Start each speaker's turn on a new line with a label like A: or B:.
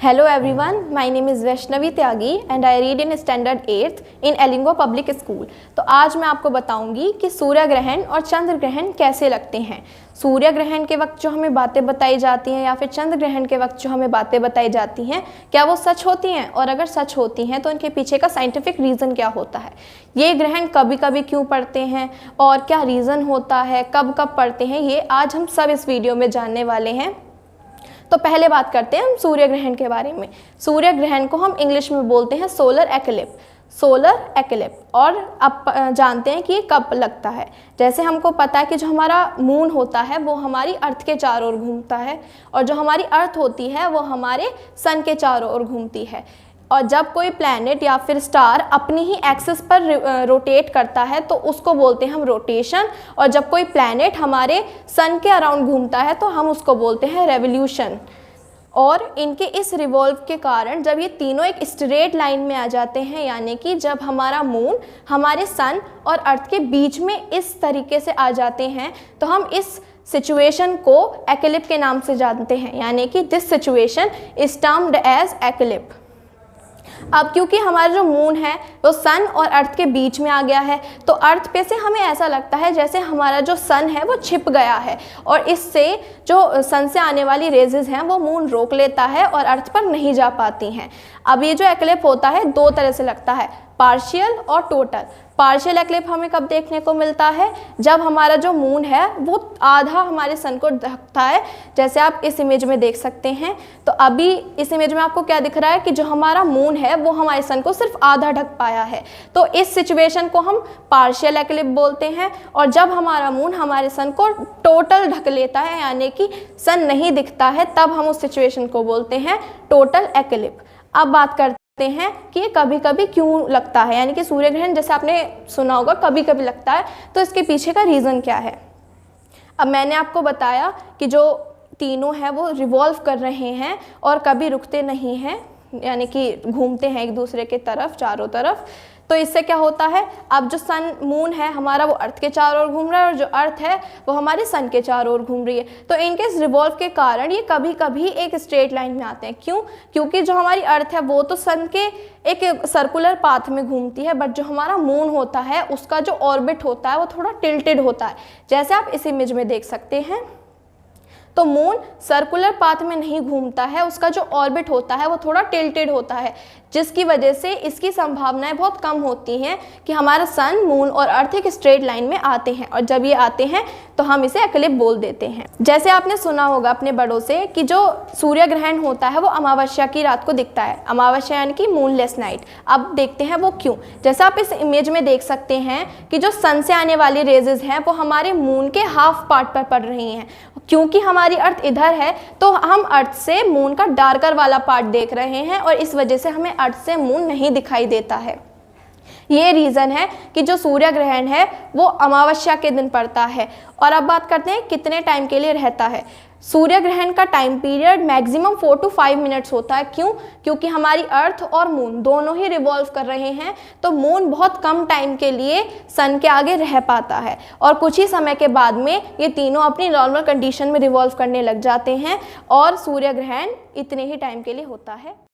A: Hello everyone, my name is Vaishnavi Tyagi and I read in standard 8th in एलिंगो public school. तो आज मैं आपको बताऊंगी कि सूर्य ग्रहण और चंद्र ग्रहण कैसे लगते हैं। सूर्य ग्रहण के वक्त जो हमें बातें बताई जाती हैं या फिर चंद्र ग्रहण के वक्त जो हमें बातें बताई जाती हैं, क्या वो सच होती हैं, और अगर सच होती हैं तो इनके पीछे का साइंटिफिक रीज़न क्या होता है। ये ग्रहण कभी कभी क्यों पड़ते हैं और क्या रीज़न होता है, कब कब पड़ते हैं, ये आज हम सब इस वीडियो में जानने वाले हैं। तो पहले बात करते हैं हम सूर्य ग्रहण के बारे में। सूर्य ग्रहण को हम इंग्लिश में बोलते हैं सोलर एक्लिप्स, सोलर एक्लिप्स। और अब जानते हैं कि ये कब लगता है। जैसे हमको पता है कि जो हमारा मून होता है वो हमारी अर्थ के चारों ओर घूमता है, और जो हमारी अर्थ होती है वो हमारे सन के चारों ओर घूमती है। और जब कोई प्लैनेट या फिर स्टार अपनी ही एक्सिस पर रोटेट करता है तो उसको बोलते हैं हम रोटेशन, और जब कोई प्लैनेट हमारे सन के अराउंड घूमता है तो हम उसको बोलते हैं रेवोल्यूशन। और इनके इस रिवॉल्व के कारण जब ये तीनों एक स्ट्रेट लाइन में आ जाते हैं, यानी कि जब हमारा मून हमारे सन और अर्थ के बीच में इस तरीके से आ जाते हैं, तो हम इस सिचुएशन को एक्लिप्स के नाम से जानते हैं, यानी कि this situation is termed as eclipse. अब क्योंकि हमारा जो मून है वो सन और अर्थ के बीच में आ गया है, तो अर्थ पे से हमें ऐसा लगता है जैसे हमारा जो सन है वो छिप गया है, और इससे जो सन से आने वाली रेजेस हैं वो मून रोक लेता है और अर्थ पर नहीं जा पाती हैं। अब ये जो एक्लिप्स होता है दो तरह से लगता है, पार्शियल और टोटल। पार्शियल एक्लिप्स हमें कब देखने को मिलता है, जब हमारा जो मून है वो आधा हमारे सन को ढकता है, जैसे आप इस इमेज में देख सकते हैं। तो अभी इस इमेज में आपको क्या दिख रहा है कि जो हमारा मून है वो हमारे सन को सिर्फ आधा ढक पाया है, तो इस सिचुएशन को हम पार्शियल एक्लिप्स बोलते हैं। और जब हमारा मून हमारे सन को टोटल ढक लेता है, यानी कि सन नहीं दिखता है, तब हम उस सिचुएशन को बोलते हैं टोटल एक्लिप्स। अब बात करते हैं कि ये कभी कभी क्यों लगता है, यानी कि सूर्य ग्रहण जैसे आपने सुना होगा कभी कभी लगता है, तो इसके पीछे का रीज़न क्या है। अब मैंने आपको बताया कि जो तीनों हैं वो रिवॉल्व कर रहे हैं और कभी रुकते नहीं हैं, यानी कि घूमते हैं एक दूसरे के तरफ, चारों तरफ। तो इससे क्या होता है, अब जो सन मून है हमारा वो अर्थ के चारों ओर घूम रहा है, और जो अर्थ है वो हमारे सन के चारों ओर घूम रही है। तो इनके इस रिवॉल्व के कारण ये कभी कभी एक स्ट्रेट लाइन में आते हैं। क्यों? क्योंकि जो हमारी अर्थ है वो तो सन के एक सर्कुलर पाथ में घूमती है, बट जो हमारा मून होता है उसका जो ऑर्बिट होता है वो थोड़ा टिल्टेड होता है, जैसे आप इस इमेज में देख सकते हैं। तो मून सर्कुलर पाथ में नहीं घूमता है, उसका जो ऑर्बिट होता है वो थोड़ा टिल्टेड होता है, जिसकी वजह से इसकी संभावनाएं बहुत कम होती हैं कि हमारा सन, मून और अर्थ एक स्ट्रेट लाइन में आते हैं। और जब ये आते हैं तो हम इसे एक्लिप्स बोल देते हैं। जैसे आपने सुना होगा अपने बड़ों से कि जो सूर्य ग्रहण होता है वो अमावस्या की रात को दिखता है, अमावस्या यानी कि मूनलेस नाइट। अब देखते हैं वो क्यों। जैसे आप इस इमेज में देख सकते हैं कि जो सन से आने वाली रेजेस हैं वो हमारे मून के हाफ पार्ट पर पड़ रही हैं। क्योंकि हमारी अर्थ इधर है तो हम अर्थ से मून का डार्कर वाला पार्ट देख रहे हैं, और इस वजह से हमें अर्थ से मून नहीं दिखाई देता है। ये रीज़न है कि जो सूर्य ग्रहण है वो अमावस्या के दिन पड़ता है। और अब बात करते हैं कितने टाइम के लिए रहता है। सूर्य ग्रहण का time period maximum 4 to 5 minutes होता है। क्यों? क्योंकि हमारी अर्थ और मून दोनों ही रिवॉल्व कर रहे हैं, तो मून बहुत कम टाइम के लिए सन के आगे रह पाता है, और कुछ ही समय के बाद में ये तीनों अपनी नॉर्मल कंडीशन में रिवॉल्व करने लग जाते हैं, और सूर्य ग्रहण इतने ही टाइम के लिए होता है।